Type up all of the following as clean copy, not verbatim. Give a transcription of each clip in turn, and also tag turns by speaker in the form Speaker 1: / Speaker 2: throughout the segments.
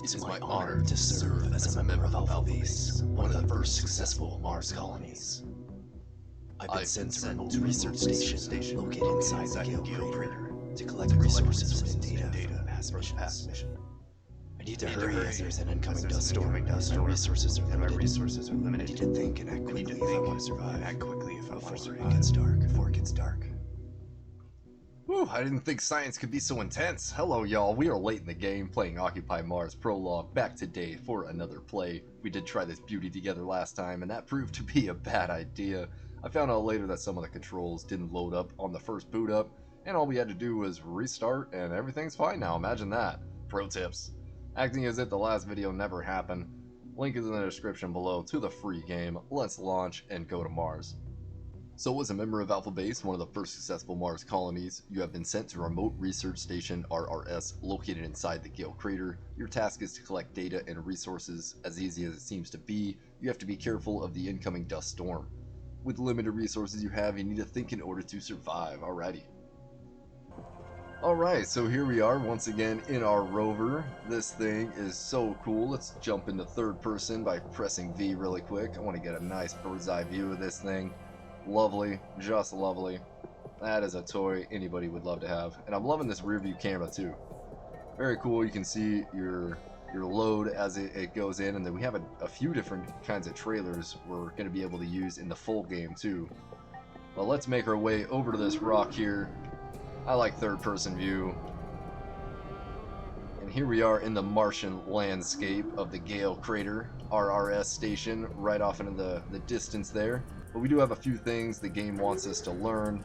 Speaker 1: It is my honor to serve as a member of Alpha Base, one of the first successful Mars colonies. I've been sent to a remote research station located inside the Gale crater to collect resources and data from past mission. I need to hurry as there's an incoming dust storm and my resources are limited. I need to think and act quickly if I want to survive. Before it gets dark.
Speaker 2: Whew, I didn't think science could be so intense. Hello y'all, we are late in the game playing Occupy Mars Prologue, back today for another play. We did try this beauty together last time and that proved to be a bad idea. I found out later that some of the controls didn't load up on the first boot up, and all we had to do was restart and everything's fine now, imagine that. Pro tips. Acting as if the last video never happened. Link is in the description below to the free game. Let's launch and go to Mars. So as a member of Alpha Base, one of the first successful Mars colonies, you have been sent to Remote Research Station RRS located inside the Gale crater. Your task is to collect data and resources. As easy as it seems to be, you have to be careful of the incoming dust storm. With the limited resources you have, you need to think in order to survive. Alright, so here we are once again in our rover. This thing is so cool. Let's jump into third person by pressing V really quick. I want to get a nice bird's eye view of this thing. Lovely, just lovely. That is a toy anybody would love to have. And I'm loving this rear view camera too. Very cool, you can see your load as it goes in, and then we have a few different kinds of trailers we're going to be able to use in the full game too. Well, let's make our way over to this rock here. I like third person view. And here we are in the Martian landscape of the Gale crater, RRS station, right off into the distance there. But we do have a few things the game wants us to learn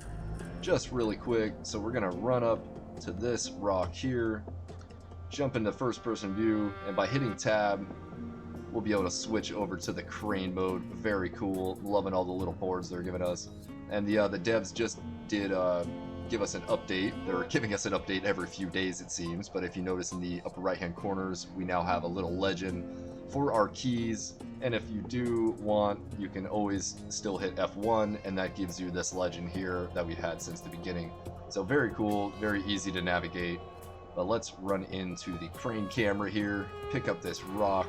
Speaker 2: just really quick, so we're going to run up to this rock here, jump into first person view, and by hitting tab we'll be able to switch over to the crane mode. Very cool, loving all the little boards they're giving us. And the devs just did give us an update. They're giving us an update every few days it seems, but if you notice in the upper right hand corners we now have a little legend for our keys, and if you do want, you can always still hit F1 and that gives you this legend here that we've had since the beginning. So very cool, very easy to navigate. But let's run into the crane camera here, pick up this rock.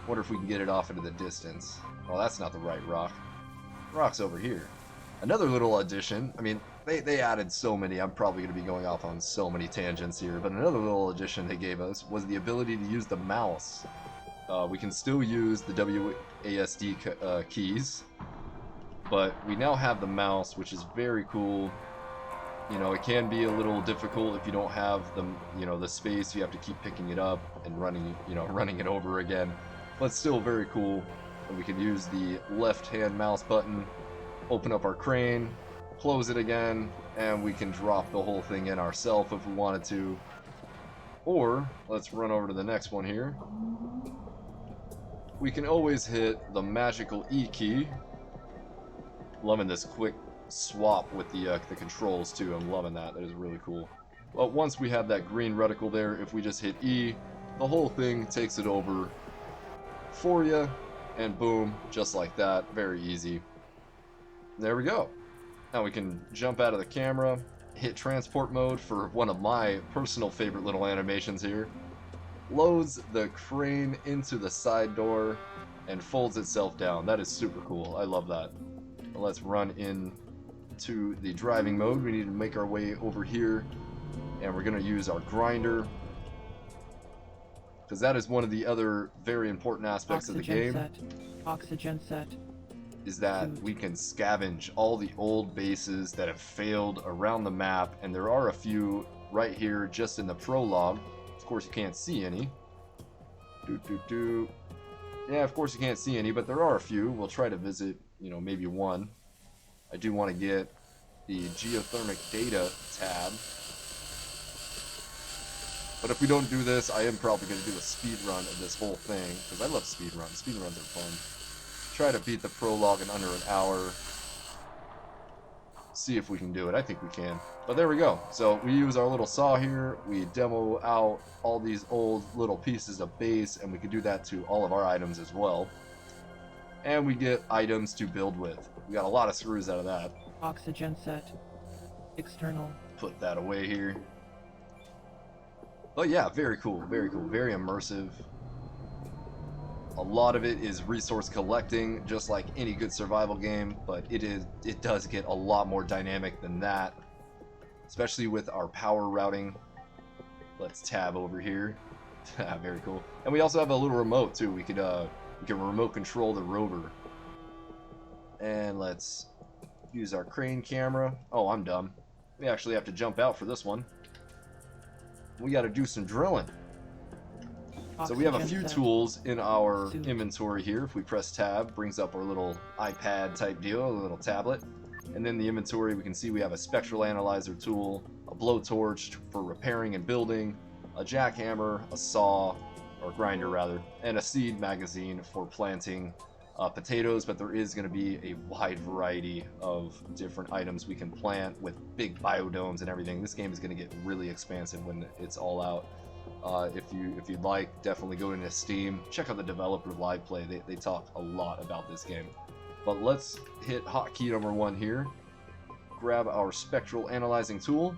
Speaker 2: Wonder if we can get it off into the distance. Well, that's not the right rock. Rock's over here. Another little addition, I mean, they added so many, I'm probably going to be going off on so many tangents here, but another little addition they gave us was the ability to use the mouse. We can still use the WASD keys, but we now have the mouse, which is very cool. You know, it can be a little difficult if you don't have the space. You have to keep picking it up and running it over again. But still very cool. And we can use the left-hand mouse button, open up our crane, close it again, and we can drop the whole thing in ourselves if we wanted to. Or let's run over to the next one here. We can always hit the magical E key. Loving this quick swap with the controls too. I'm loving that. That is really cool. But once we have that green reticle there, if we just hit E, the whole thing takes it over for you, and boom, just like that. Very easy. There we go. Now we can jump out of the camera, hit transport mode for one of my personal favorite little animations here. Loads the crane into the side door and folds itself down. That is super cool. I love that. Let's run in to the driving mode. We need to make our way over here, and we're going to use our grinder, because that is one of the other very important aspects of the game.
Speaker 3: Oxygen set.
Speaker 2: Is that we can scavenge all the old bases that have failed around the map, and there are a few right here just in the prologue. Of course you can't see any. Yeah, of course you can't see any, but there are a few. We'll try to visit, maybe one. I do want to get the geothermic data tab. But if we don't do this, I am probably going to do a speed run of this whole thing, because I love speed runs. Speed runs are fun. Try to beat the prologue in under an hour. See if we can do it. I think we can. But there we go. So we use our little saw here. We demo out all these old little pieces of base, and we can do that to all of our items as well. And we get items to build with. We got a lot of screws out of that.
Speaker 3: Oxygen set. External.
Speaker 2: Put that away here. But yeah, very cool, very cool, very immersive. A lot of it is resource collecting, just like any good survival game, but it does get a lot more dynamic than that, especially with our power routing. Let's tab over here. Very cool. And we also have a little remote too. We can remote control the rover. And let's use our crane camera. Oh, I'm dumb. We actually have to jump out for this one. We got to do some drilling. So we have a few tools in our inventory here. If we press tab, brings up our little iPad type deal, a little tablet. And then the inventory, we can see we have a spectral analyzer tool, a blowtorch for repairing and building, a jackhammer, a saw, or grinder rather, and a seed magazine for planting potatoes. But there is going to be a wide variety of different items we can plant with big biodomes and everything. This game is going to get really expansive when it's all out. If you'd like, definitely go into Steam, check out the developer live play. They talk a lot about this game. But let's hit hotkey number 1 here, grab our spectral analyzing tool,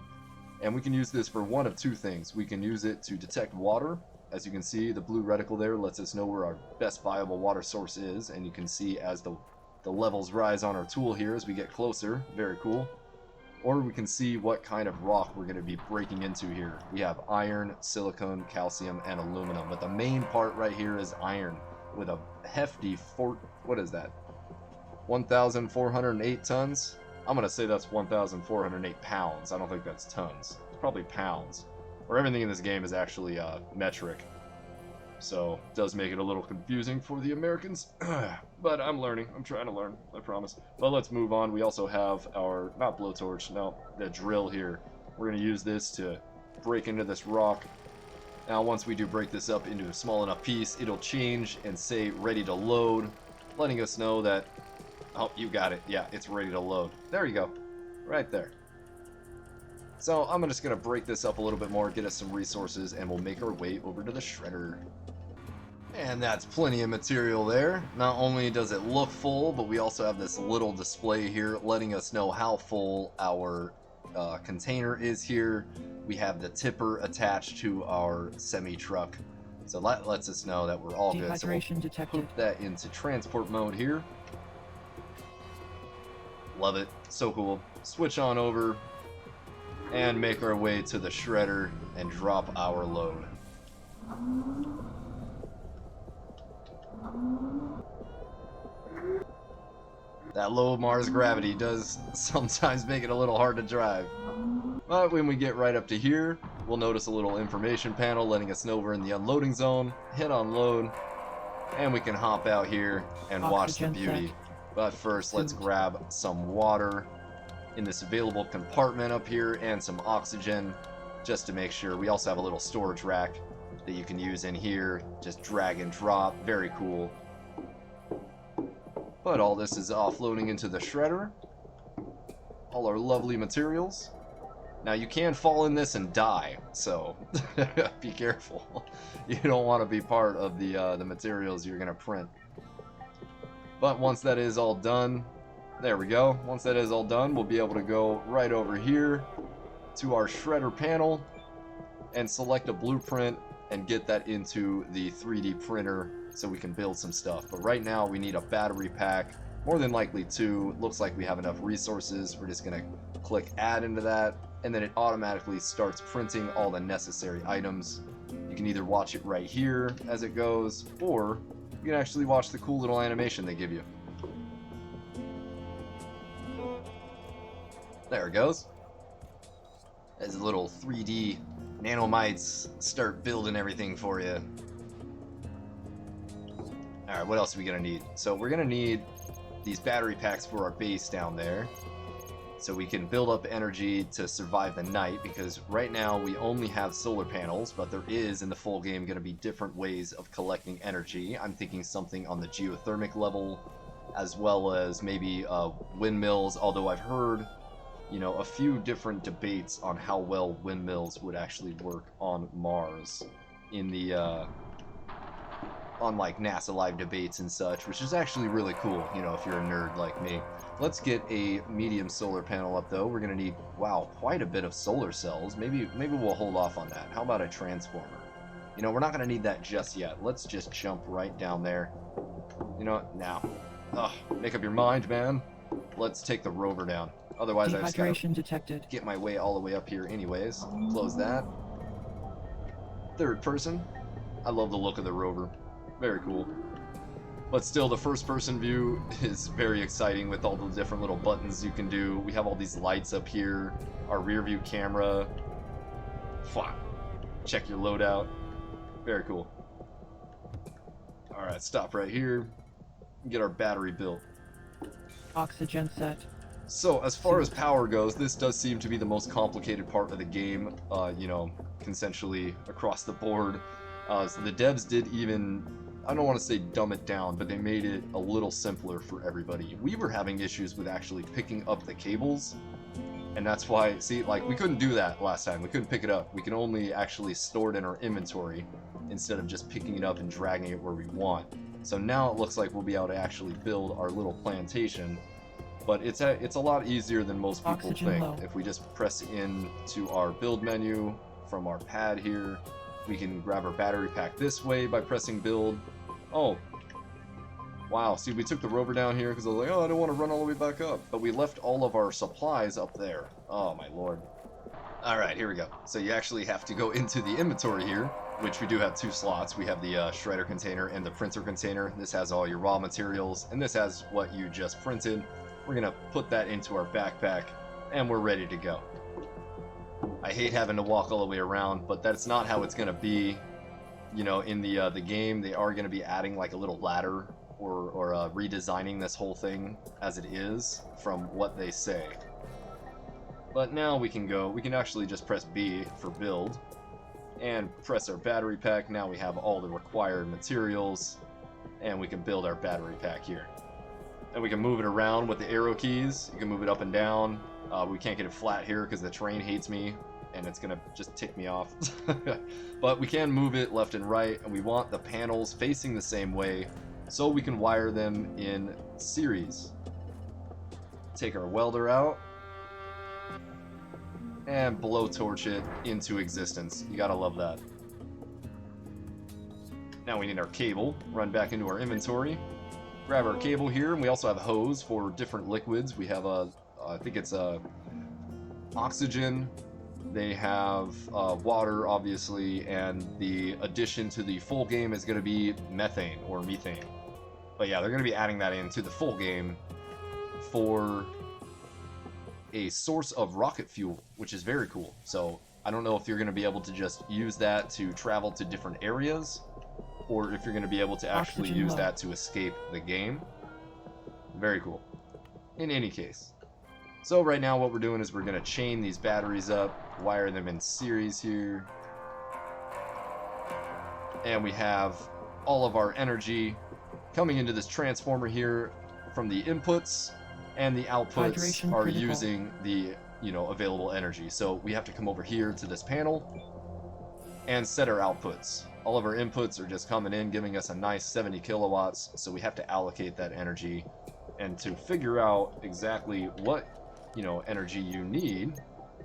Speaker 2: and we can use this for one of two things. We can use it to detect water. As you can see, the blue reticle there lets us know where our best viable water source is, and you can see as the levels rise on our tool here as we get closer. Very cool. Or we can see what kind of rock we're going to be breaking into here. We have iron, silicon, calcium, and aluminum. But the main part right here is iron with a hefty, what is that? 1,408 tons? I'm going to say that's 1,408 pounds. I don't think that's tons. It's probably pounds. Or everything in this game is actually metric. So it does make it a little confusing for the Americans. But I'm learning. I'm trying to learn, I promise. But let's move on. We also have our, not blowtorch, no, the drill here. We're going to use this to break into this rock. Now once we do break this up into a small enough piece, it'll change and say ready to load, letting us know that, oh, you got it. Yeah, it's ready to load. There you go. Right there. So I'm just going to break this up a little bit more, get us some resources, and we'll make our way over to the shredder. And that's plenty of material there. Not only does it look full, but we also have this little display here letting us know how full our container is here. We have the tipper attached to our semi-truck. So that lets us know that we're all good. So we'll put that into transport mode here. Love it. So cool. Switch on over and make our way to the shredder and drop our load. That low Mars gravity does sometimes make it a little hard to drive. But when we get right up to here, we'll notice a little information panel letting us know we're in the unloading zone. Hit unload, and we can hop out here and watch the beauty. But first, let's grab some water in this available compartment up here and some oxygen just to make sure. We also have a little storage rack that you can use in here. Just drag and drop. Very cool. But all this is offloading into the shredder. All our lovely materials. Now you can fall in this and die, so be careful. You don't want to be part of the materials you're going to print. But once that is all done, there we go. Once that is all done, we'll be able to go right over here to our shredder panel and select a blueprint and get that into the 3D printer so we can build some stuff. But right now we need a battery pack, more than likely 2. It looks like we have enough resources. We're just going to click add into that, and then it automatically starts printing all the necessary items. You can either watch it right here as it goes, or you can actually watch the cool little animation they give you. There it goes. As little 3D nanomites start building everything for you. Alright, what else are we going to need? So we're going to need these battery packs for our base down there, so we can build up energy to survive the night, because right now we only have solar panels, but there is in the full game going to be different ways of collecting energy. I'm thinking something on the geothermic level, as well as maybe windmills, although I've heard, you know, a few different debates on how well windmills would actually work on Mars in the on like NASA live debates and such, which is actually really cool, you know, if you're a nerd like me. Let's get a medium solar panel up though. We're gonna need, wow, quite a bit of solar cells. Maybe we'll hold off on that. How about a transformer? You know, we're not gonna need that just yet. Let's just jump right down there. You know what? Now. Ugh, make up your mind, man. Let's take the rover down. Otherwise, I just gotta
Speaker 3: detected.
Speaker 2: get my way all the way up here anyways. Close that. Third person. I love the look of the rover. Very cool. But still, the first person view is very exciting with all the different little buttons you can do. We have all these lights up here. Our rear view camera. Fwah. Check your loadout. Very cool. Alright, stop right here. Get our battery built.
Speaker 3: Oxygen set.
Speaker 2: So, as far as power goes, this does seem to be the most complicated part of the game, you know, consensually across the board. So the devs did even, I don't want to say dumb it down, but they made it a little simpler for everybody. We were having issues with actually picking up the cables, and that's why, see, like, we couldn't do that last time. We couldn't pick it up. We can only actually store it in our inventory instead of just picking it up and dragging it where we want. So now it looks like we'll be able to actually build our little plantation. But it's a lot easier than most people think. If we just press into our build menu from our pad here, we can grab our battery pack this way by pressing build. Oh, wow, see, we took the rover down here because I was like, oh, I don't want to run all the way back up. But we left all of our supplies up there. Oh, my lord. Alright, here we go. So you actually have to go into the inventory here, which we do have 2 slots. We have the shredder container and the printer container. This has all your raw materials, and this has what you just printed. We're gonna put that into our backpack, and we're ready to go. I hate having to walk all the way around, but that's not how it's gonna be. You know, in the game, they are gonna be adding like a little ladder or redesigning this whole thing as it is from what they say. But now we can actually just press B for build and press our battery pack. Now we have all the required materials, and we can build our battery pack here. And we can move it around with the arrow keys. You can move it up and down. We can't get it flat here because the terrain hates me, and it's gonna just tick me off. But we can move it left and right, and we want the panels facing the same way so we can wire them in series. Take our welder out and blowtorch it into existence. You gotta love that. Now we need our cable. Run back into our inventory. Grab our cable here, and we also have a hose for different liquids. We have I think it's oxygen. They have water, obviously, and the addition to the full game is going to be methane or methane. But yeah, they're going to be adding that into the full game for a source of rocket fuel, which is very cool. So I don't know if you're going to be able to just use that to travel to different areas, or if you're going to be able to actually use that to escape the game. Very cool. In any case. So right now what we're doing is we're going to chain these batteries up, wire them in series here. And we have all of our energy coming into this transformer here from the inputs, and the outputs are using the, you know, available energy. So we have to come over here to this panel and set our outputs. All of our inputs are just coming in, giving us a nice 70 kilowatts, so we have to allocate that energy. And to figure out exactly what, you know, energy you need,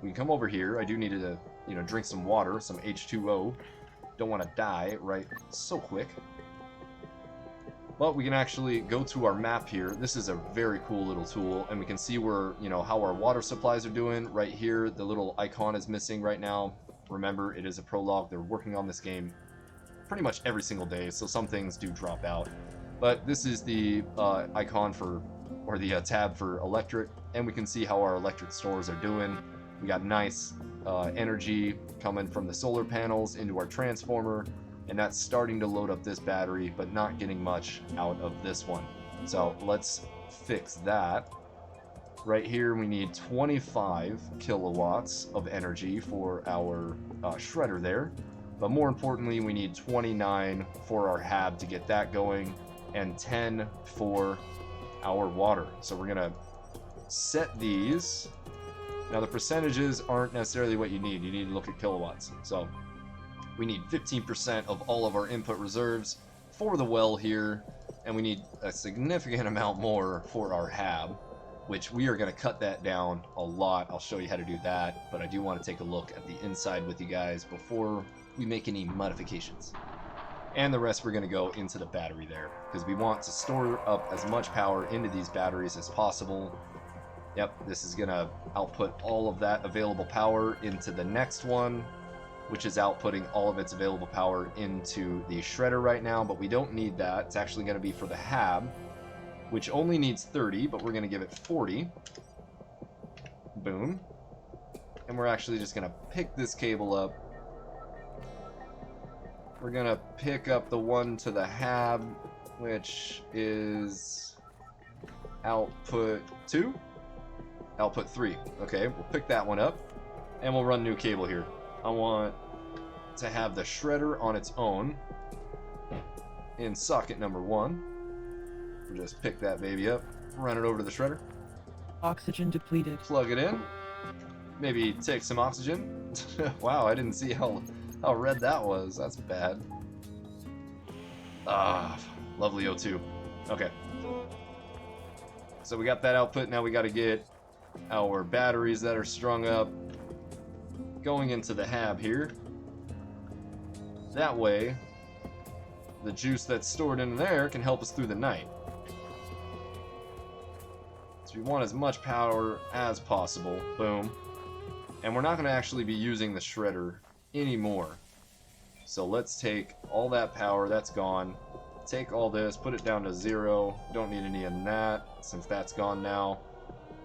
Speaker 2: we can come over here. I do need to, you know, drink some water, some H2O. Don't want to die right so quick. But we can actually go to our map here. This is a very cool little tool, and we can see where, you know, how our water supplies are doing. Right here, the little icon is missing right now. Remember, it is a prologue. They're working on this game pretty much every single day, so some things do drop out. But this is the icon for, or the tab for electric, and we can see how our electric stores are doing. We got nice energy coming from the solar panels into our transformer, and that's starting to load up this battery, but not getting much out of this one. So let's fix that. Right here we need 25 kilowatts of energy for our shredder there. But more importantly, we need 29 for our hab to get that going, and 10 for our water. So we're gonna set these. Now the percentages aren't necessarily what you need. You need to look at kilowatts. So we need 15% of all of our input reserves, for the well here, and we need a significant amount more for our hab, which we are going to cut that down a lot. I'll show you how to do that, but I do want to take a look at the inside with you guys before we make any modifications. And the rest we're going to go into the battery there, because we want to store up as much power into these batteries as possible. Yep, this is going to output all of that available power into the next one, which is outputting all of its available power into the shredder right now, but we don't need that. It's actually going to be for the hab, which only needs 30, but we're going to give it 40. Boom. And we're actually just going to pick this cable up. We're going to pick up the one to the hab, which is output 2? Output 3. Okay, we'll pick that one up, and we'll run new cable here. I want to have the shredder on its own in socket number 1. We'll just pick that baby up, run it over to the shredder.
Speaker 3: Oxygen depleted.
Speaker 2: Plug it in. Maybe take some oxygen. Wow, I didn't see how red that was. That's bad. Ah, lovely O2. Okay. So we got that output. Now we got to get our batteries that are strung up going into the hab here. That way, the juice that's stored in there can help us through the night. So we want as much power as possible. Boom. And we're not going to actually be using the shredder anymore. So let's take all that power that's gone, take all this, put it down to 0. Don't need any of that since that's gone now.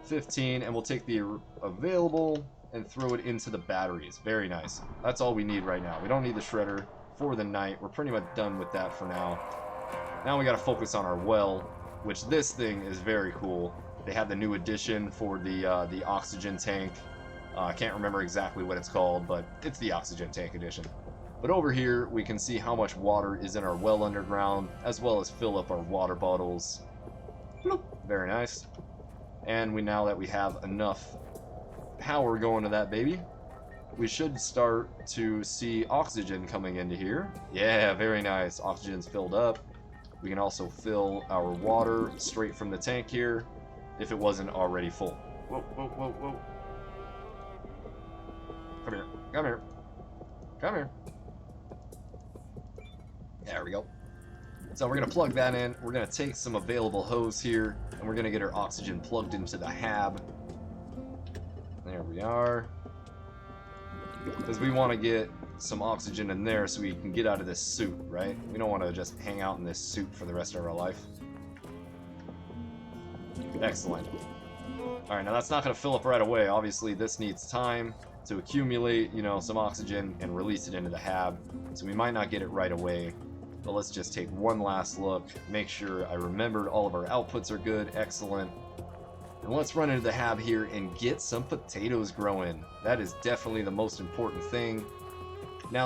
Speaker 2: 15, and we'll take the available and throw it into the batteries. Very nice. That's all we need right now. We don't need the shredder for the night. We're pretty much done with that for now. Now we got to focus on our well, which this thing is very cool. They have the new addition for the oxygen tank. I can't remember exactly what it's called, but it's the oxygen tank edition. But over here, we can see how much water is in our well underground, as well as fill up our water bottles. Bloop. Very nice. And now that we have enough power going to that baby, we should start to see oxygen coming into here. Yeah, very nice. Oxygen's filled up. We can also fill our water straight from the tank here, if it wasn't already full. Whoa, whoa, whoa, whoa. Come here, come here, come here. There we go. So we're going to plug that in. We're going to take some available hose here, and we're going to get our oxygen plugged into the hab. There we are. Because we want to get some oxygen in there so we can get out of this suit, right? We don't want to just hang out in this suit for the rest of our life. Excellent. Alright, now that's not going to fill up right away. Obviously, this needs time to accumulate, some oxygen and release it into the hab. So we might not get it right away. But let's just take one last look, make sure I remembered all of our outputs are good. Excellent. And let's run into the hab here and get some potatoes growing. That is definitely the most important thing. Some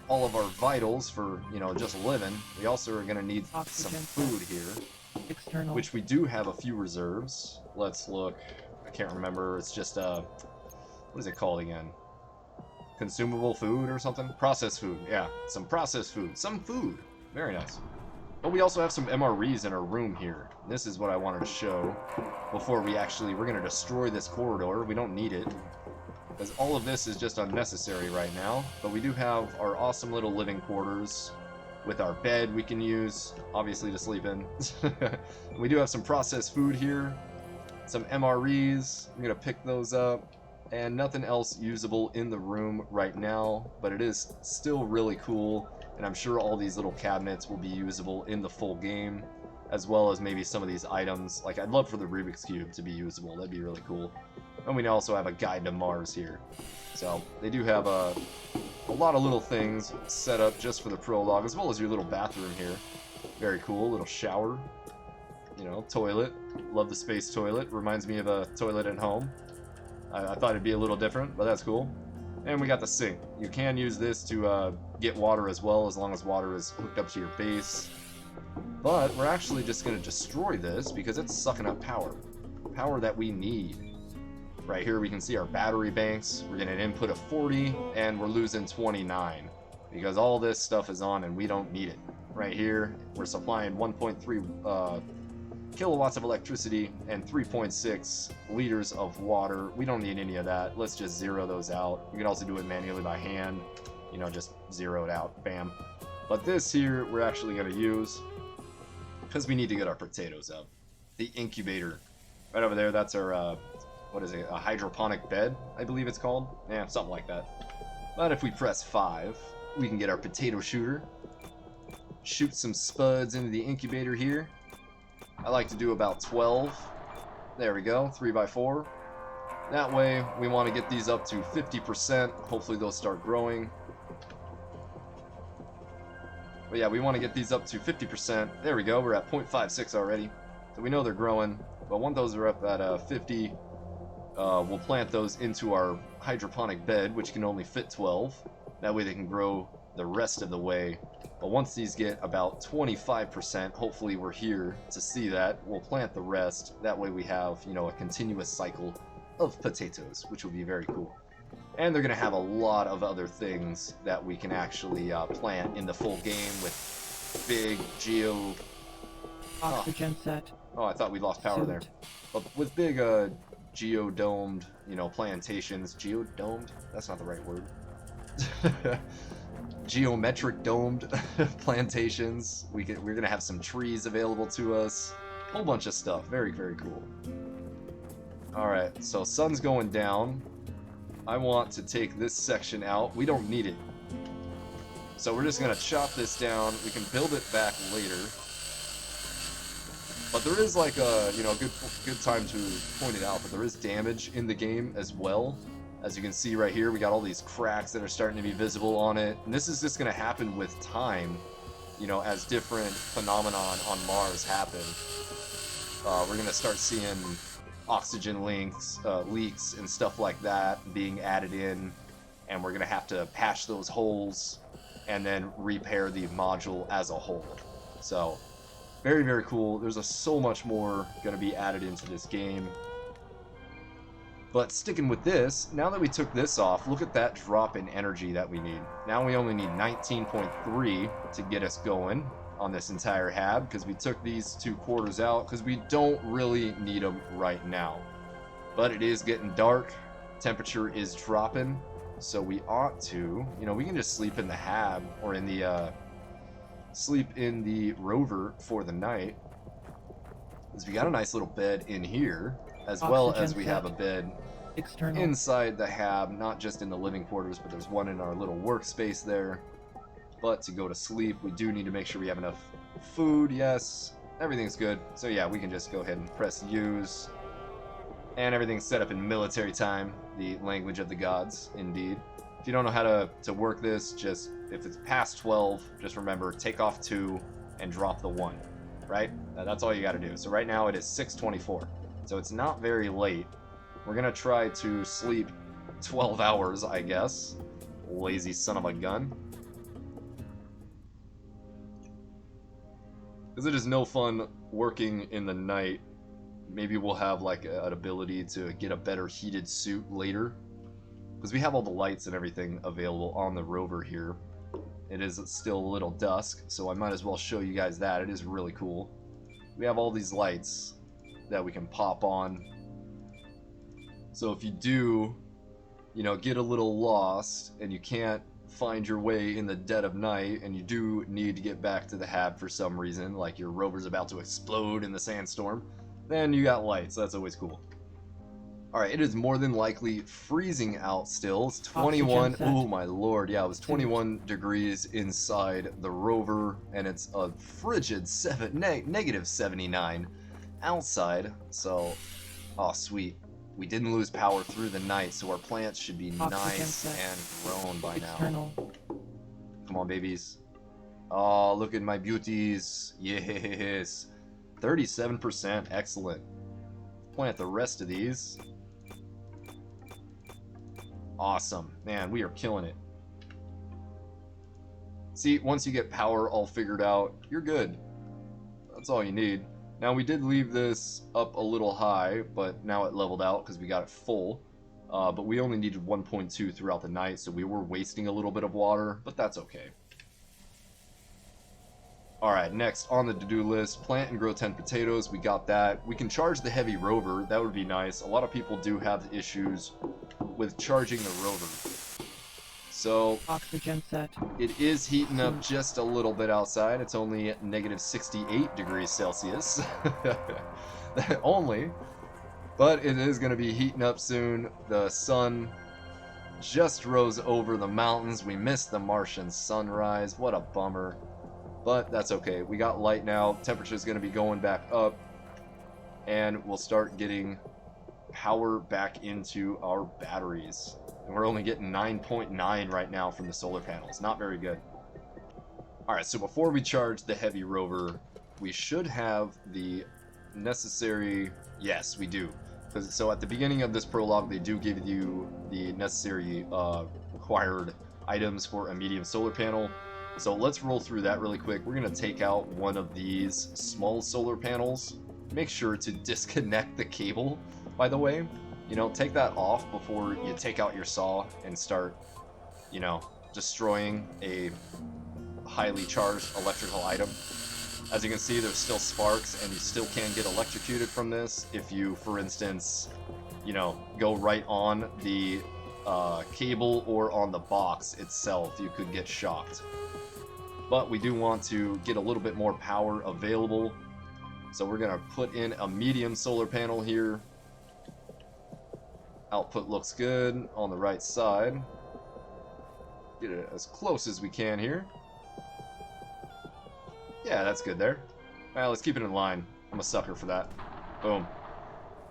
Speaker 2: of our vitals for, just living, we also are going to need some food here.
Speaker 3: External.
Speaker 2: Which we do have a few reserves. Let's look. I can't remember. It's just, what is it called again? Consumable food or something? Processed food, yeah. Some processed food. Some food. Very nice. But we also have some MREs in our room here. This is what I wanted to show before we're going to destroy this corridor. We don't need it, because all of this is just unnecessary right now. But we do have our awesome little living quarters with our bed we can use, obviously, to sleep in. We do have some processed food here, some MREs. I'm going to pick those up. And nothing else usable in the room right now, but it is still really cool, and I'm sure all these little cabinets will be usable in the full game, as well as maybe some of these items. Like, I'd love for the Rubik's Cube to be usable. That'd be really cool. And we also have a guide to Mars here. So they do have a lot of little things set up just for the Prologue, as well as your little bathroom here. Very cool. Little shower. Toilet. Love the space toilet. Reminds me of a toilet at home. I thought it'd be a little different, but that's cool. And we got the sink. You can use this to get water as well, as long as water is hooked up to your base. But we're actually just going to destroy this because it's sucking up power. Power that we need. Right here we can see our battery banks. We're getting an input of 40, and we're losing 29. Because all this stuff is on and we don't need it. right here. We're supplying 1.3 kilowatts of electricity and 3.6 liters of water. We don't need any of that. Let's just zero those out. You can also do it manually by hand. You know, just zero it out. Bam. But this here, we're actually going to use because we need to get our potatoes up. The incubator. Right over there, that's our, what is it, a hydroponic bed, I believe it's called? Yeah, something like that. But if we press 5, we can get our potato shooter. Shoot some spuds into the incubator here. I like to do about 12. There we go, 3x4. That way, we want to get these up to 50%. Hopefully they'll start growing. But yeah, we want to get these up to 50%. There we go, we're at 0.56 already. So we know they're growing. But once those are up at 50, we'll plant those into our hydroponic bed, which can only fit 12. That way they can grow the rest of the way. But once these get about 25%, hopefully we're here to see that. We'll plant the rest. That way we have, you know, a continuous cycle of potatoes, which will be very cool. And they're going to have a lot of other things that we can actually plant in the full game with big geo...
Speaker 3: Oxygen set.
Speaker 2: Oh, I thought we lost power there. But with big geodomed, you know, plantations. Geodomed? That's not the right word. Geometric domed plantations. We're gonna have some trees available to us. Whole bunch of stuff. Very, very cool. Alright, so sun's going down. I want to take this section out. We don't need it. So we're just gonna chop this down. We can build it back later. But there is like a, you know, good time to point it out, but there is damage in the game as well. As you can see right here, we got all these cracks that are starting to be visible on it. And this is just going to happen with time, you know, as different phenomenon on Mars happen. We're going to start seeing oxygen leaks and stuff like that being added in. And we're going to have to patch those holes and then repair the module as a whole. So, very, very cool. There's so much more going to be added into this game. But sticking with this, now that we took this off, look at that drop in energy that we need. Now we only need 19.3 to get us going on this entire hab, because we took these 2 quarters out, because we don't really need them right now. But it is getting dark, temperature is dropping, so we ought to, you know, we can just sleep in the hab, or in the, sleep in the rover for the night. Because we got a nice little bed in here, as well as we have a bed
Speaker 3: external
Speaker 2: inside the hab, not just in the living quarters, but there's one in our little workspace there. But to go to sleep, we do need to make sure we have enough food. Yes, everything's good. So yeah, we can just go ahead and press use. And everything's set up in military time, the language of the gods, indeed. If you don't know how to work this, just, if it's past 12, just remember, take off 2 and drop the 1, right? That's all you gotta do. So right now it is 6:24. So it's not very late. We're gonna try to sleep 12 hours, I guess. Lazy son of a gun. Because it is no fun working in the night. Maybe we'll have like an ability to get a better heated suit later. Because we have all the lights and everything available on the rover here. It is still a little dusk, so I might as well show you guys that. It is really cool. We have all these lights that we can pop on. So if you do, you know, get a little lost and you can't find your way in the dead of night and you do need to get back to the hab for some reason, like your rover's about to explode in the sandstorm, then you got lights. That's always cool. Alright, it is more than likely freezing out still. It's 21, oh my lord, yeah, it was 21 degrees inside the rover, and it's a frigid negative 79 outside, so, oh sweet. We didn't lose power through the night, so our plants should be nice and grown by now. Come on, babies. Oh, look at my beauties. Yes. 37%, excellent. Plant the rest of these. Awesome. Man, we are killing it. See, once you get power all figured out, you're good. That's all you need. Now, we did leave this up a little high, but now it leveled out because we got it full. But we only needed 1.2 throughout the night, so we were wasting a little bit of water, but that's okay. Alright, next on the to-do list, plant and grow 10 potatoes. We got that. We can charge the heavy rover. That would be nice. A lot of people do have issues with charging the rover. So,
Speaker 3: Oxygen set.
Speaker 2: it is heating up just a little bit outside. It's only at negative 68 degrees Celsius. Only. But it is going to be heating up soon. The sun just rose over the mountains. We missed the Martian sunrise. What a bummer. But that's okay. We got light now. Temperature's going to be going back up. And we'll start getting power back into our batteries. And we're only getting 9.9 right now from the solar panels. Not very good. Alright, so before we charge the heavy rover, we should have the necessary... Yes, we do. So at the beginning of this prologue, they do give you the necessary required items for a medium solar panel. So let's roll through that really quick. We're going to take out one of these small solar panels. Make sure to disconnect the cable, by the way. You know, take that off before you take out your saw and start, you know, destroying a highly charged electrical item. As you can see, there's still sparks, and you still can get electrocuted from this. If you, for instance, you know, go right on the cable or on the box itself, you could get shocked. But we do want to get a little bit more power available. So we're going to put in a medium solar panel here. Output looks good on the right side. Get it as close as we can here. Yeah, that's good there. Alright, let's keep it in line. I'm a sucker for that. Boom.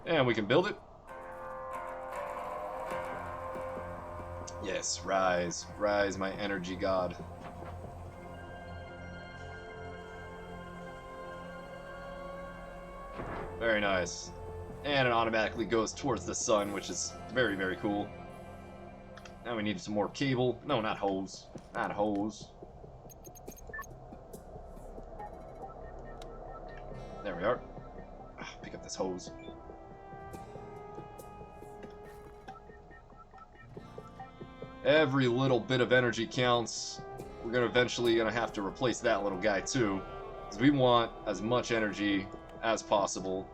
Speaker 2: And we can build it. Yes, rise. Rise, my energy god. Very nice. And it automatically goes towards the sun, which is very, very cool. Now we need some more cable. No, not hose. Not hose. There we are. Pick up this hose. Every little bit of energy counts. We're eventually gonna have to replace that little guy too, because we want as much energy as possible.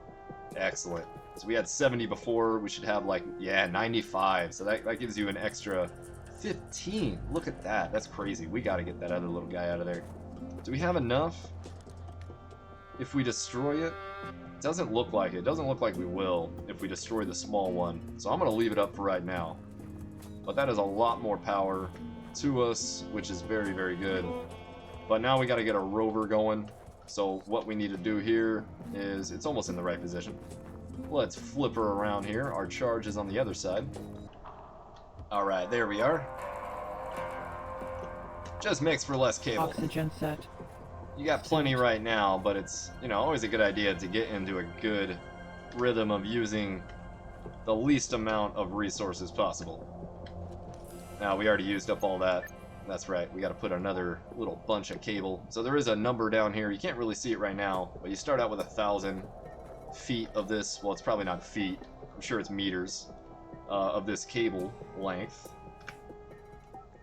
Speaker 2: Excellent. So we had 70 before. We should have like, yeah, 95. So that gives you an extra 15. Look at that. That's crazy. We got to get that other little guy out of there. Do we have enough? If we destroy it, it doesn't look like it. It doesn't look like we will if we destroy the small one. So I'm going to leave it up for right now. But that is a lot more power to us, which is very, very good. But now we got to get a rover going. So what we need to do here is, it's almost in the right position. Let's flip her around here. Our charge is on the other side. Alright, there we are. Just makes for less cable.
Speaker 3: Oxygen set.
Speaker 2: You got plenty right now, but it's, you know, always a good idea to get into a good rhythm of using the least amount of resources possible. Now, we already used up all that. That's right, we got to put another little bunch of cable. So there is a number down here. You can't really see it right now, but you start out with 1,000 feet of this. Well, it's probably not feet. I'm sure it's meters of this cable length.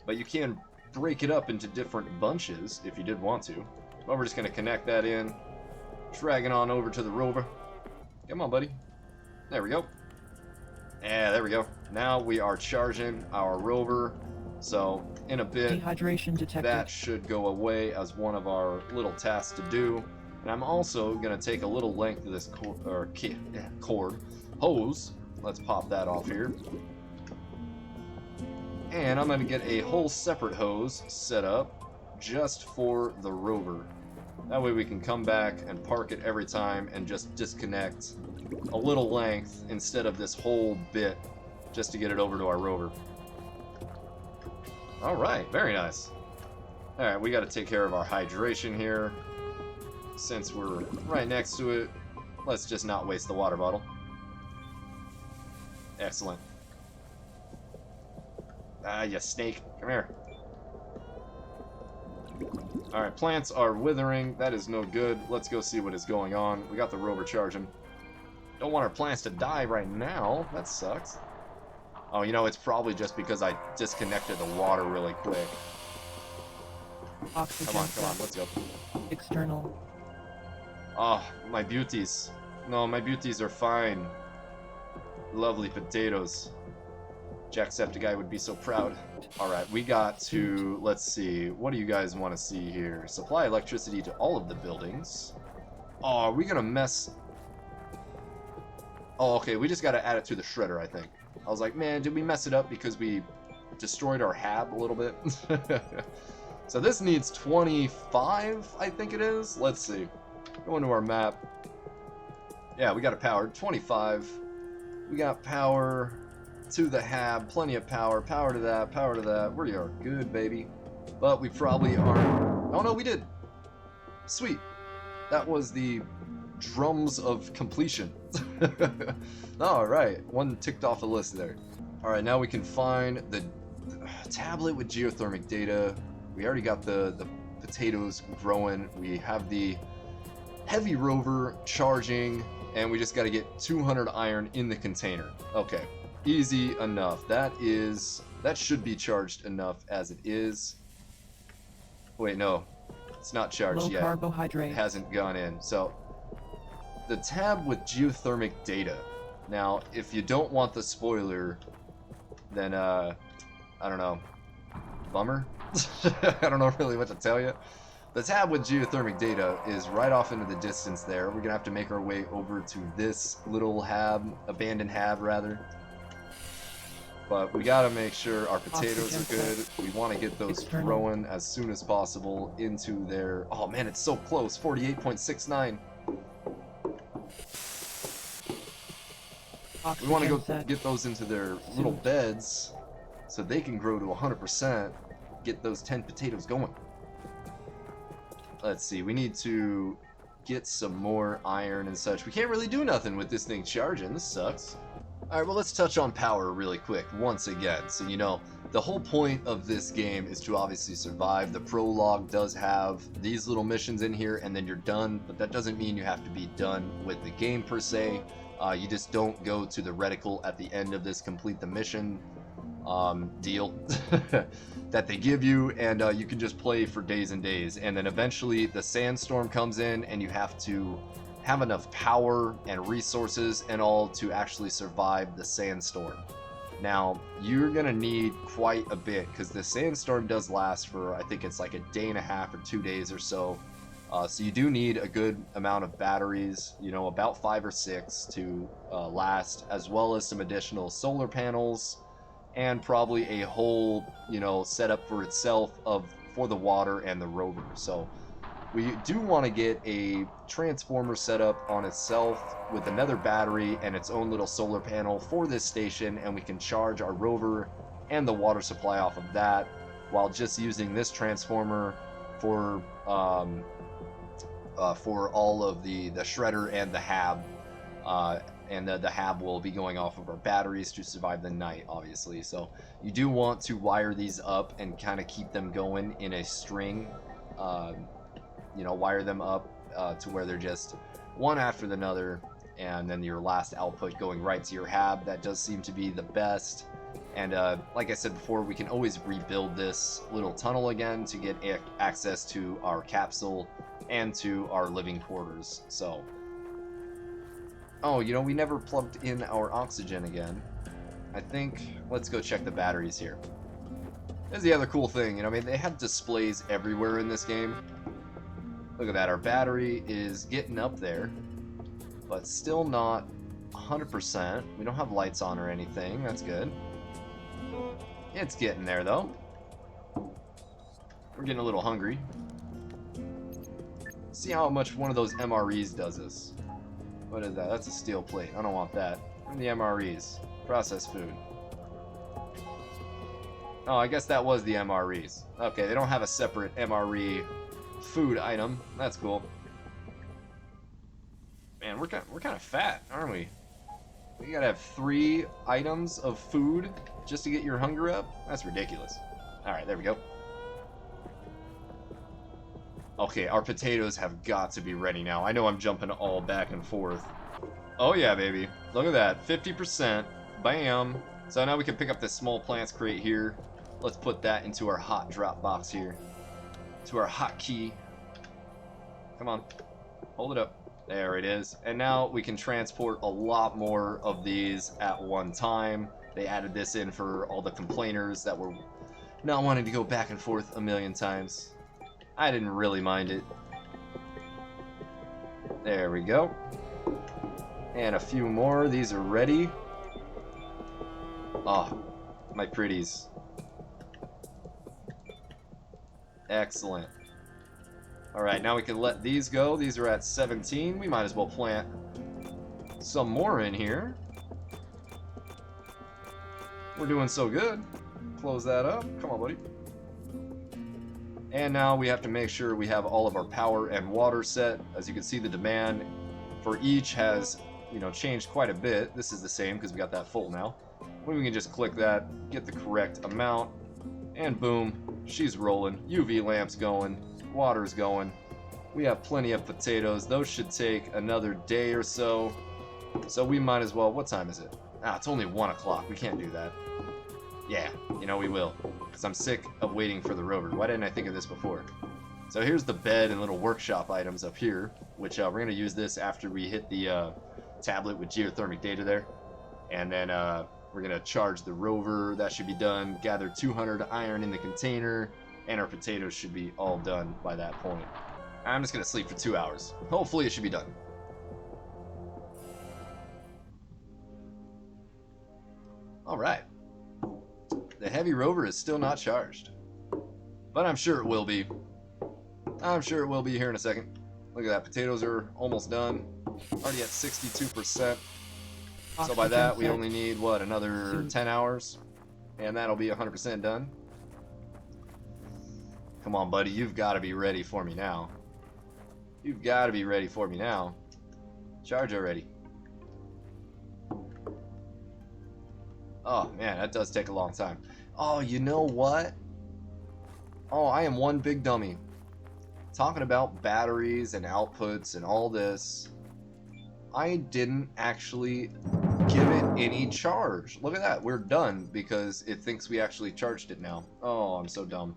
Speaker 2: But you can break it up into different bunches if you did want to. But we're just going to connect that in, drag it on over to the rover. Come on, buddy. There we go. Yeah, there we go. Now we are charging our rover. So in a bit,
Speaker 3: Dehydration detected.
Speaker 2: that should go away as one of our little tasks to do. And I'm also going to take a little length of this cord hose. Let's pop that off here. And I'm going to get a whole separate hose set up just for the rover. That way we can come back and park it every time and just disconnect a little length instead of this whole bit just to get it over to our rover. Alright, very nice. Alright, we got to take care of our hydration here. Since we're right next to it, let's just not waste the water bottle. Excellent. Ah, you snake. Come here. Alright, plants are withering. That is no good. Let's go see what is going on. We got the rover charging. Don't want our plants to die right now. That sucks. Oh, you know, it's probably just because I disconnected the water really quick.
Speaker 3: Oxygen
Speaker 2: Come on,
Speaker 3: set.
Speaker 2: let's go.
Speaker 3: External.
Speaker 2: Oh, my beauties. No, my beauties are fine. Lovely potatoes. Jacksepticeye would be so proud. Alright, we got to, let's see, what do you guys want to see here? Supply electricity to all of the buildings. Oh, are we gonna mess... Oh, okay, we just gotta add it to the shredder, I think. I was like, man, did we mess it up because we destroyed our hab a little bit? So this needs 25, I think it is. Let's see. Go into our map. Yeah, we got it powered. 25. We got power to the hab. Plenty of power. Power to that. Power to that. We are good, baby. But we probably aren't... Oh, no, we did. Sweet. That was the drums of completion. Alright. One ticked off the list there. Alright, now we can find the tablet with geothermic data. We already got the potatoes growing. We have the heavy rover charging, and we just got to get 200 iron in the container. Okay, easy enough. That should be charged enough as it is. Wait, no, it's not charged
Speaker 3: Low
Speaker 2: yet.
Speaker 3: carbohydrate.
Speaker 2: It hasn't gone in. So the tab with geothermic data. Now, if you don't want the spoiler, then I don't know. Bummer. I don't know really what to tell you. The tab with geothermic data is right off into the distance there. We're gonna have to make our way over to this little hab, abandoned hab rather. But we gotta make sure our potatoes are good. We want to get those growing as soon as possible into their... Oh man, it's so close. 48.69. We want to go get those into their little beds so they can grow to 100%. Get those 10 potatoes going. Let's see, we need to get some more iron and such. We can't really do nothing with this thing charging. This sucks. Alright, well, let's touch on power really quick once again. So, you know, the whole point of this game is to obviously survive. The prologue does have these little missions in here, and then you're done. But that doesn't mean you have to be done with the game per se. You just don't go to the reticle at the end of this complete the mission deal that they give you, and you can just play for days and days, and then eventually the sandstorm comes in and you have to have enough power and resources and all to actually survive the sandstorm. Now you're gonna need quite a bit because the sandstorm does last for, I think it's like a day and a half or 2 days or so. So you do need a good amount of batteries, you know, about 5 or 6 to last, as well as some additional solar panels and probably a whole, you know, setup for itself for the water and the rover. So we do want to get a transformer set up on itself with another battery and its own little solar panel for this station, and we can charge our rover and the water supply off of that while just using this transformer for all of the shredder and the hab. And the hab will be going off of our batteries to survive the night, obviously. So you do want to wire these up and kind of keep them going in a string. You know, wire them up to where they're just one after another, and then your last output going right to your hab. That does seem to be the best. And like I said before, we can always rebuild this little tunnel again to get access to our capsule and to our living quarters. So... Oh, you know, we never plugged in our oxygen again. I think, let's go check the batteries here. Here's the other cool thing, you know, I mean, they have displays everywhere in this game. Look at that, our battery is getting up there, but still not 100%. We don't have lights on or anything, that's good. It's getting there, though. We're getting a little hungry. See how much one of those MREs does us. What is that? That's a steel plate. I don't want that. And the MREs. Processed food. Oh, I guess that was the MREs. Okay, they don't have a separate MRE food item. That's cool. Man, we're kind of fat, aren't we? You gotta have 3 items of food just to get your hunger up? That's ridiculous. Alright, there we go. Okay, our potatoes have got to be ready now. I know I'm jumping all back and forth. Oh yeah, baby. Look at that. 50%. Bam. So now we can pick up this small plants crate here. Let's put that into our hot drop box here. to our hotkey. Come on, hold it up. There it is. And now we can transport a lot more of these at one time. They added this in for all the complainers that were not wanting to go back and forth a million times. I didn't really mind it. There we go. And a few more. These are ready. Oh, my pretties. Excellent. Alright, now we can let these go. These are at 17. We might as well plant some more in here. We're doing so good. Close that up. Come on, buddy. And now we have to make sure we have all of our power and water set. As you can see, the demand for each has, you know, changed quite a bit. This is the same because we got that full now. We can just click that, get the correct amount, and boom, she's rolling. UV lamp's going, water's going. We have plenty of potatoes. Those should take another day or so. So we might as well, what time is it? Ah, it's only 1 o'clock. We can't do that. Yeah, you know we will. Because I'm sick of waiting for the rover. Why didn't I think of this before? So here's the bed and little workshop items up here, which we're going to use this after we hit the tablet with geothermic data there. And then we're going to charge the rover. That should be done. Gather 200 iron in the container. And our potatoes should be all done by that point. I'm just going to sleep for 2 hours. Hopefully it should be done. Alright. The heavy rover is still not charged. But I'm sure it will be. I'm sure it will be here in a second. Look at that. Potatoes are almost done. Already at 62%. So by that, we only need, what, another 10 hours? And that'll be 100% done. Come on, buddy. You've got to be ready for me now. You've got to be ready for me now. Charge already. Oh, man, that does take a long time. Oh, you know what? Oh, I am one big dummy. Talking about batteries and outputs and all this, I didn't actually give it any charge. Look at that. We're done because it thinks we actually charged it now. Oh, I'm so dumb.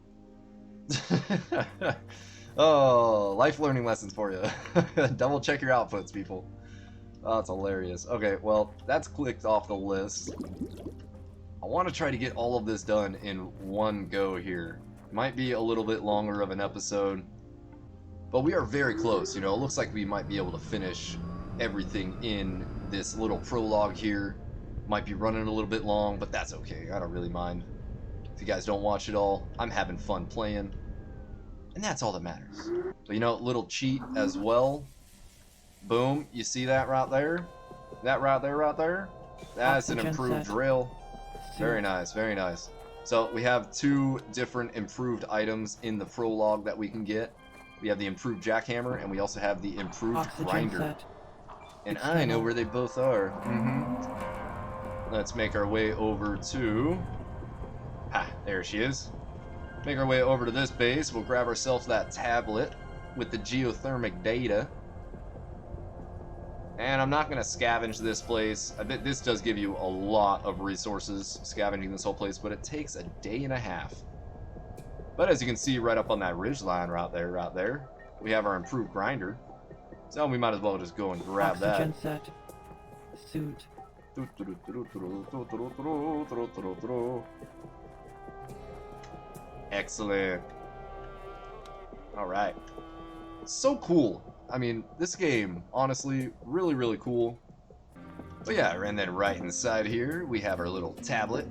Speaker 2: Oh, life learning lessons for you. Double check your outputs, people. Oh, that's hilarious. Okay, well, that's clicked off the list. I want to try to get all of this done in one go here. Might be a little bit longer of an episode, but we are very close. You know, it looks like we might be able to finish everything in this little prologue here. Might be running a little bit long, but that's okay. I don't really mind. If you guys don't watch it all, I'm having fun playing, and that's all that matters. So, you know, little cheat as well. Boom, you see that right there? That right there? That's an improved drill. Very nice, very nice. So we have 2 different improved items in the prologue that we can get. We have the improved jackhammer, and we also have the improved grinder. And I know where they both are. Let's make our way over to... Ah, there she is. Make our way over to this base. We'll grab ourselves that tablet with the geothermic data. And I'm not going to scavenge this place. I bet this does give you a lot of resources, scavenging this whole place, but it takes a day and a half. But as you can see right up on that ridge line right there, we have our improved grinder. So we might as well just go and grab that.
Speaker 3: Set. Suit.
Speaker 2: Excellent. Alright. So cool. I mean, this game, honestly, really, really cool. But yeah, and then right inside here, we have our little tablet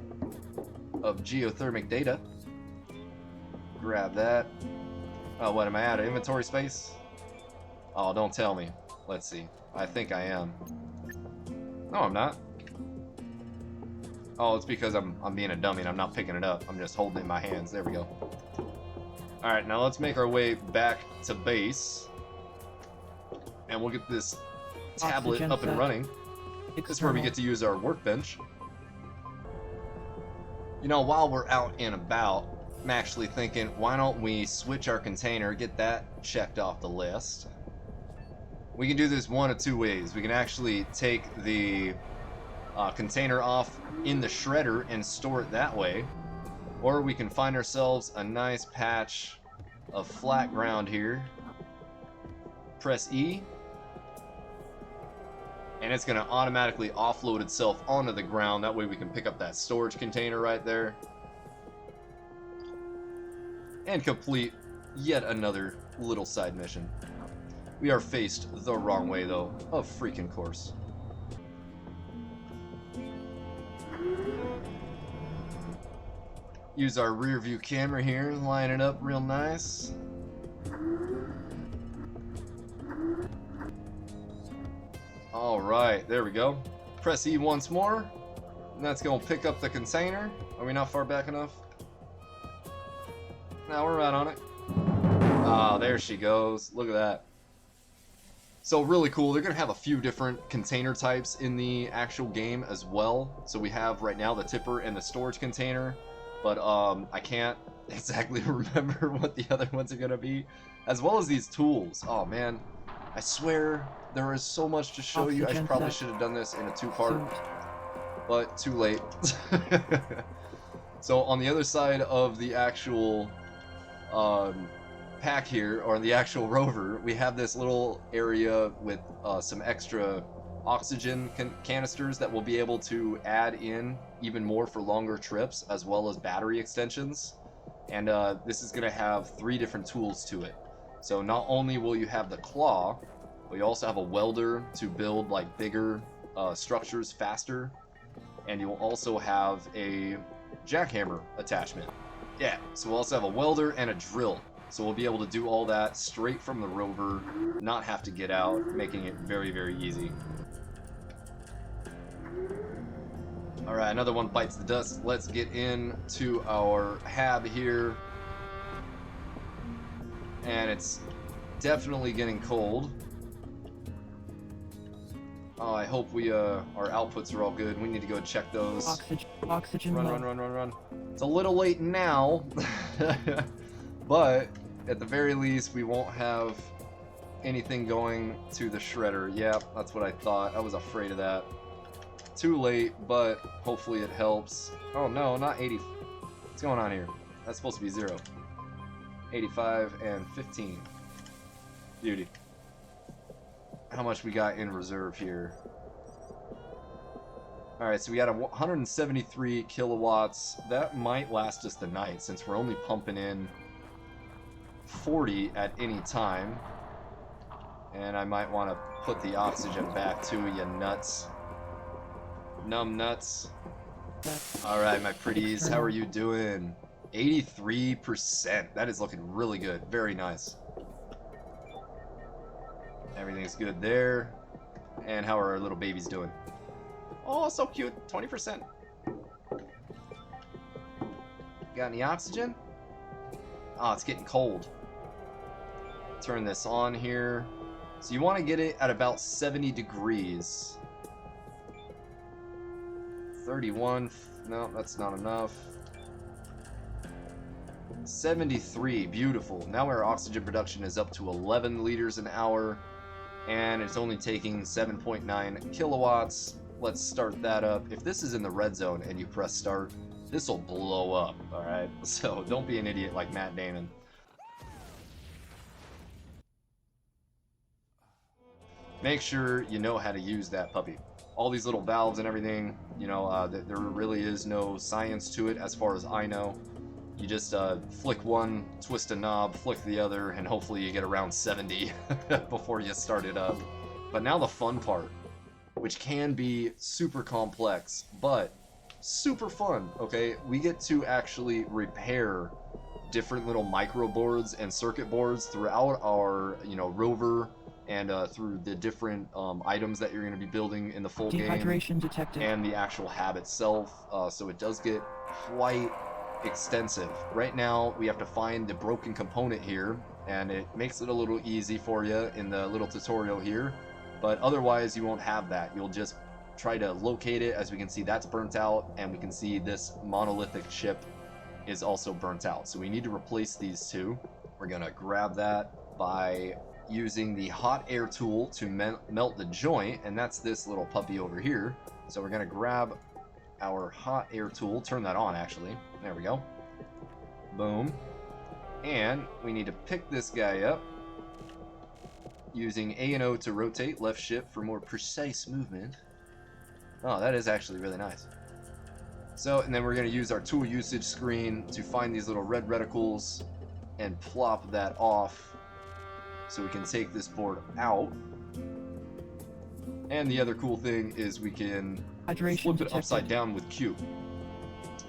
Speaker 2: of geothermic data. Grab that. Oh, what am I out of inventory space? Oh, don't tell me. Let's see. I think I am. No, I'm not. Oh, it's because I'm being a dummy and I'm not picking it up. I'm just holding it in my hands. There we go. Alright, now let's make our way back to base. And we'll get this tablet up and running. This is where we get to use our workbench. You know, while we're out and about, I'm actually thinking, why don't we switch our container, get that checked off the list. We can do this one of 2 ways. We can actually take the container off in the shredder and store it that way. Or we can find ourselves a nice patch of flat ground here. Press E, and it's going to automatically offload itself onto the ground. That way we can pick up that storage container right there and complete yet another little side mission. We are faced the wrong way, though, of freaking course. Use our rear view camera here, line it up real nice. Alright, there we go. Press E once more, and that's going to pick up the container. Are we not far back enough? No, we're right on it. Ah, there she goes. Look at that. So really cool. They're going to have a few different container types in the actual game as well. So we have right now the tipper and the storage container, but I can't exactly remember what the other ones are going to be. As well as these tools. Oh man, I swear there is so much to show you. I probably should have done this in a two-part, but too late. So on the other side of the actual pack here, or the actual rover, we have this little area with some extra oxygen canisters that we'll be able to add in even more for longer trips, as well as battery extensions. And this is going to have 3 different tools to it. So not only will you have the claw, but you also have a welder to build like bigger structures faster, and you'll also have a jackhammer attachment. Yeah, so we'll also have a welder and a drill. So we'll be able to do all that straight from the rover, not have to get out, making it very, very easy. Alright, another one bites the dust. Let's get into our hab here. And it's definitely getting cold. Oh, I hope our outputs are all good. We need to go check those.
Speaker 3: Oxygen.
Speaker 2: Run. It's a little late now, but at the very least, we won't have anything going to the shredder. Yeah, that's what I thought. I was afraid of that. Too late, but hopefully it helps. Oh no, not 80. What's going on here? That's supposed to be 0. 85 and 15. Beauty. How much we got in reserve here? Alright, so we got 173 kilowatts. That might last us the night, since we're only pumping in 40 at any time. And I might want to put the oxygen back too, you nuts. Numb nuts. Alright, my pretties, how are you doing? 83%. That is looking really good. Very nice. Everything's good there. And how are our little babies doing? Oh, so cute. 20%. Got any oxygen? Oh, it's getting cold. Turn this on here. So you want to get it at about 70 degrees. 31. No, that's not enough. 73. Beautiful. Now our oxygen production is up to 11 liters an hour. And it's only taking 7.9 kilowatts. Let's start that up. If this is in the red zone and you press start, this will blow up, alright? So don't be an idiot like Matt Damon. Make sure you know how to use that puppy. All these little valves and everything, you know, there really is no science to it as far as I know. You just flick one, twist a knob, flick the other, and hopefully you get around 70 before you start it up. But now the fun part, which can be super complex, but super fun, okay? We get to actually repair different little micro boards and circuit boards throughout our, you know, rover, and through the different items that you're going to be building in the full game.
Speaker 3: Dehydration detected.
Speaker 2: And the actual hab itself, so it does get quite extensive. Right now we have to find the broken component here, and it makes it a little easy for you in the little tutorial here, but otherwise you won't have that. You'll just try to locate it. As we can see, that's burnt out, and we can see this monolithic chip is also burnt out, so we need to replace these two. We're gonna grab that by using the hot air tool to melt the joint, and that's this little puppy over here. So we're gonna grab our hot air tool, turn that on actually. There we go. Boom. And we need to pick this guy up using A and O to rotate, left shift for more precise movement. Oh, that is actually really nice. So, and then we're going to use our tool usage screen to find these little red reticles and plop that off so we can take this board out. And the other cool thing is we can
Speaker 3: Hydration
Speaker 2: flip it
Speaker 3: detected.
Speaker 2: upside down with Q.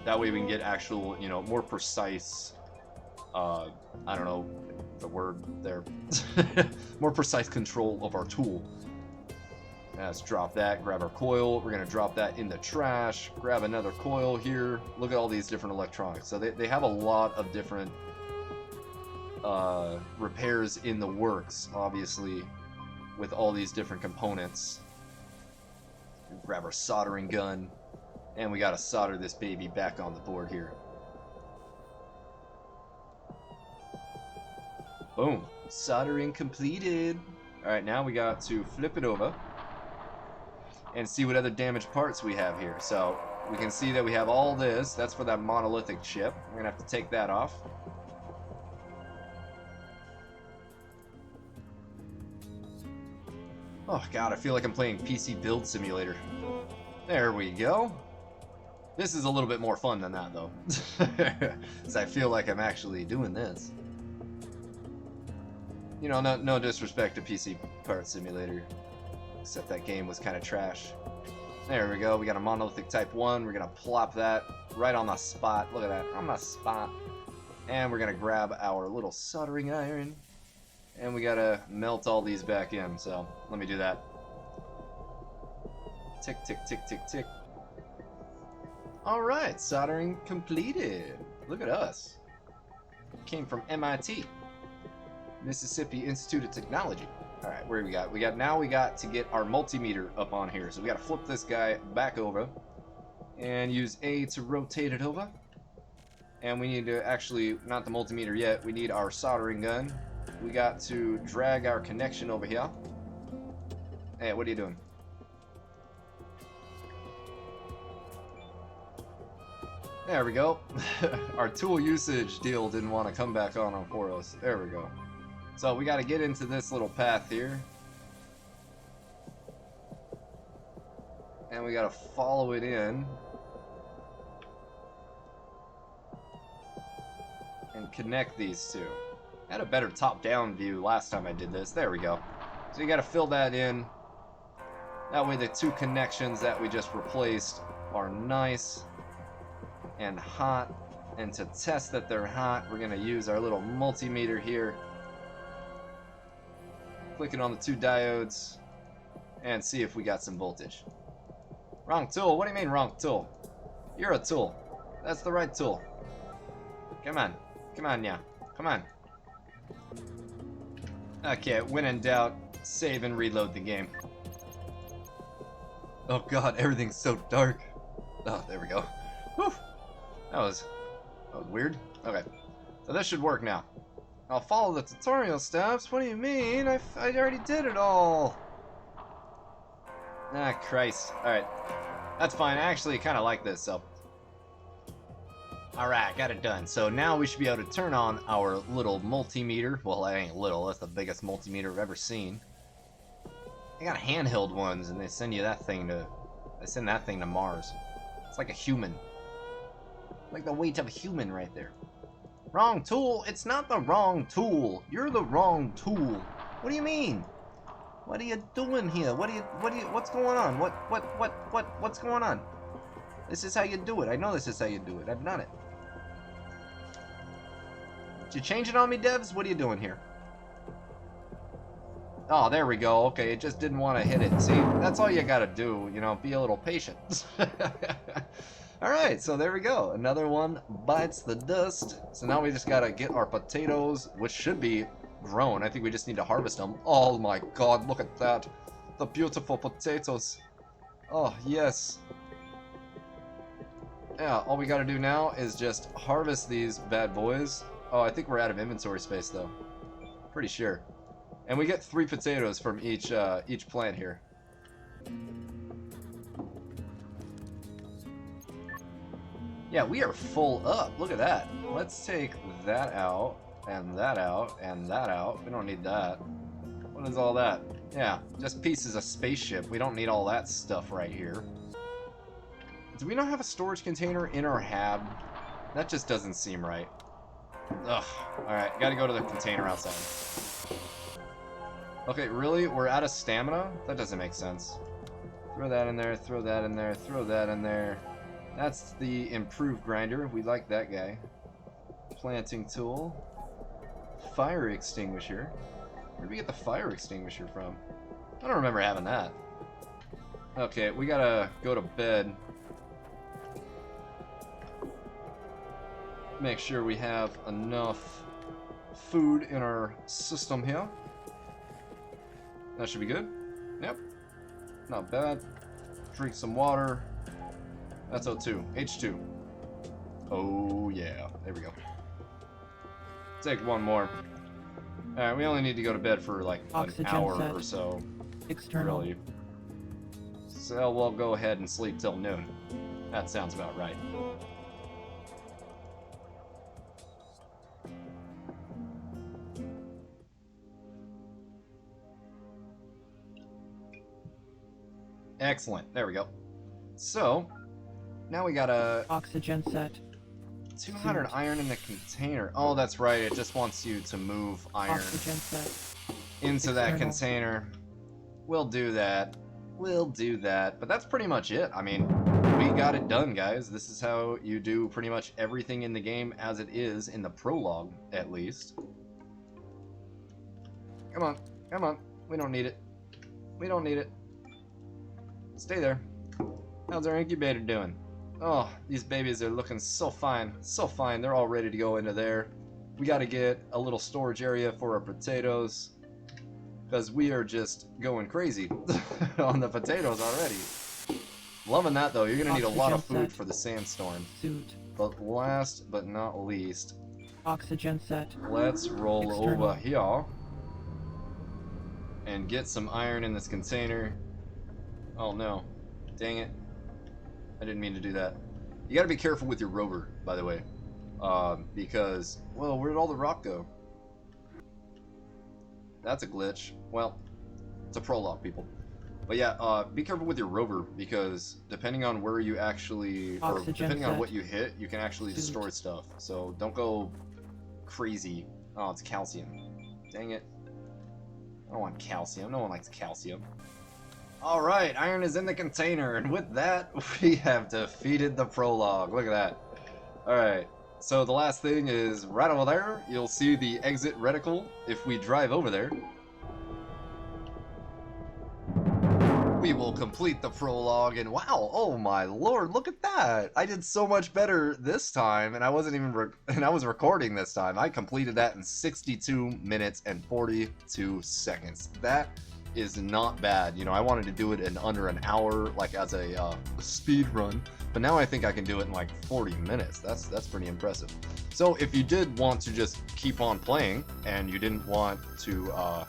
Speaker 2: That way we can get actual, you know, more precise, I don't know the word there, more precise control of our tool. Let's drop that, grab our coil, we're going to drop that in the trash, grab another coil here. Look at all these different electronics. So they have a lot of different repairs in the works, obviously, with all these different components. Grab our soldering gun, and we got to solder this baby back on the board here. Boom. Soldering completed. Alright, now we got to flip it over and see what other damaged parts we have here. So we can see that we have all this. That's for that monolithic chip. We're going to have to take that off. Oh god, I feel like I'm playing PC Build Simulator. There we go. This is a little bit more fun than that, though. Because I feel like I'm actually doing this. You know, no disrespect to PC Part Simulator. Except that game was kind of trash. There we go, we got a monolithic type 1. We're going to plop that right on the spot. Look at that, on the spot. And we're going to grab our little soldering iron. And we got to melt all these back in, so let me do that. Tick, tick, tick, tick, tick. Alright, soldering completed. Look at us. Came from MIT. Mississippi Institute of Technology. Alright, where we got? Now we got to get our multimeter up on here. So we got to flip this guy back over and use A to rotate it over. And we need to actually, not the multimeter yet, we need our soldering gun. We got to drag our connection over here. Hey, what are you doing? There we go. Our tool usage deal didn't want to come back on for us. There we go. So we got to get into this little path here. And we got to follow it in. And connect these two. I had a better top-down view last time I did this. There we go. So you got to fill that in. That way the two connections that we just replaced are nice and hot. And to test that they're hot, we're going to use our little multimeter here. Clicking on the two diodes and see if we got some voltage. Wrong tool. What do you mean wrong tool? You're a tool. That's the right tool. Come on. Come on now. Come on. Okay, when in doubt, save and reload the game. Oh god, everything's so dark. Oh, there we go. Whew. That was weird. Okay, so this should work now. I'll follow the tutorial steps. What do you mean? I already did it all. Ah, Christ. Alright, that's fine. I actually kind of like this, so. Alright, got it done. So now we should be able to turn on our little multimeter. Well, that ain't little. That's the biggest multimeter I've ever seen. They got handheld ones, and they send you that thing to... They send that thing to Mars. It's like a human. Like the weight of a human right there. Wrong tool? It's not the wrong tool. You're the wrong tool. What do you mean? What are you doing here? What's going on? What's going on? This is how you do it. I know this is how you do it. I've done it. Did you change it on me, devs? What are you doing here? Oh, there we go. Okay, it just didn't want to hit it. See, that's all you gotta do. You know, be a little patient. Alright, so there we go. Another one bites the dust. So now we just gotta get our potatoes, which should be grown. I think we just need to harvest them. Oh my god, look at that. The beautiful potatoes. Oh, yes. Yeah, all we gotta do now is just harvest these bad boys. Oh, I think we're out of inventory space, though. Pretty sure. And we get 3 potatoes from each plant here. Yeah, we are full up. Look at that. Let's take that out and that out, and that out. We don't need that. What is all that? Yeah, just pieces of spaceship. We don't need all that stuff right here. Do we not have a storage container in our hab? That just doesn't seem right. Ugh. Alright, gotta go to the container outside. Okay, really? We're out of stamina? That doesn't make sense. Throw that in there, throw that in there, throw that in there. That's the improved grinder. We like that guy. Planting tool. Fire extinguisher. Where did we get the fire extinguisher from? I don't remember having that. Okay, we gotta go to bed. Make sure we have enough food in our system here. That should be good. Yep. Not bad. Drink some water. That's O2. H2. Oh, yeah. There we go. Take one more. Alright, we only need to go to bed for like
Speaker 3: Oxygen
Speaker 2: an hour
Speaker 3: set.
Speaker 2: or so.
Speaker 3: External.
Speaker 2: Really. So we'll go ahead and sleep till noon. That sounds about right. Excellent. There we go. So, now we got a
Speaker 3: Oxygen set.
Speaker 2: 200 iron in the container. Oh, that's right. It just wants you to move iron
Speaker 3: Oxygen set.
Speaker 2: into that
Speaker 3: External.
Speaker 2: container. We'll do that. We'll do that. But that's pretty much it. I mean, we got it done, guys. This is how you do pretty much everything in the game as it is in the prologue, at least. Come on. Come on. We don't need it. We don't need it. Stay there. How's our incubator doing? Oh, these babies are looking so fine. So fine. They're all ready to go into there. We got to get a little storage area for our potatoes, because we are just going crazy on the potatoes already. Loving that, though. You're going to need a lot of
Speaker 3: Oxygen
Speaker 2: food
Speaker 3: set.
Speaker 2: for the sandstorm.
Speaker 3: Suit.
Speaker 2: But last but not least,
Speaker 3: Oxygen set.
Speaker 2: let's roll
Speaker 3: External.
Speaker 2: over here and get some iron in this container. Oh no. Dang it. I didn't mean to do that. You gotta be careful with your rover, by the way. Because, well, where'd all the rock go? That's a glitch. Well, it's a prologue, people. But yeah, be careful with your rover, because depending on where you actually, or
Speaker 3: Oxygen
Speaker 2: depending on
Speaker 3: set.
Speaker 2: what you hit, you can actually
Speaker 3: Suit.
Speaker 2: destroy stuff. So don't go crazy. Oh, it's calcium. Dang it. I don't want calcium. No one likes calcium. Alright, iron is in the container, and with that, we have defeated the prologue. Look at that. Alright, so the last thing is right over there. You'll see the exit reticle. If we drive over there, we will complete the prologue, and wow, oh my lord, look at that! I did so much better this time, and I wasn't even and I was recording this time. I completed that in 62 minutes and 42 seconds. That is not bad. You know, I wanted to do it in under an hour, like as a speed run, but now I think I can do it in like 40 minutes. That's pretty impressive. So if you did want to just keep on playing and you didn't want to,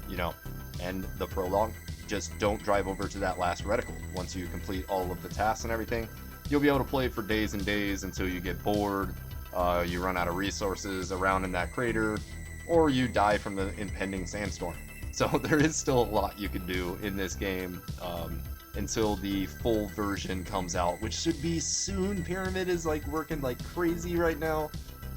Speaker 2: you know, end the prologue, just don't drive over to that last reticle. Once you complete all of the tasks and everything, you'll be able to play for days and days until you get bored, you run out of resources around in that crater, or you die from the impending sandstorm. So there is still a lot you can do in this game until the full version comes out, which should be soon. Pyramid is like working like crazy right now.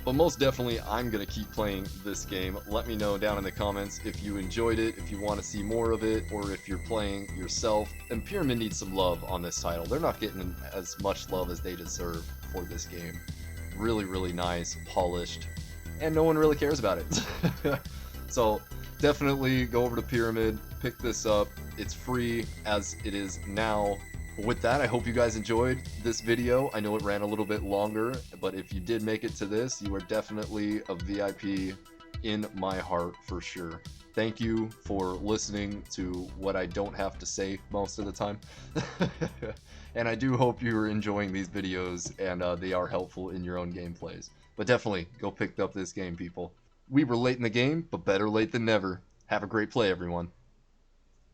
Speaker 2: But most definitely, I'm going to keep playing this game. Let me know down in the comments if you enjoyed it, if you want to see more of it, or if you're playing yourself. And Pyramid needs some love on this title. They're not getting as much love as they deserve for this game. Really, really nice, polished, and no one really cares about it. So definitely go over to Pyramid, pick this up. It's free as it is now. With that, I hope you guys enjoyed this video. I know it ran a little bit longer, but if you did make it to this, you are definitely a VIP in my heart for sure. Thank you for listening to what I don't have to say most of the time. And I do hope you're enjoying these videos and they are helpful in your own gameplays. But definitely go pick up this game, people. We were late in the game, but better late than never. Have a great play, everyone.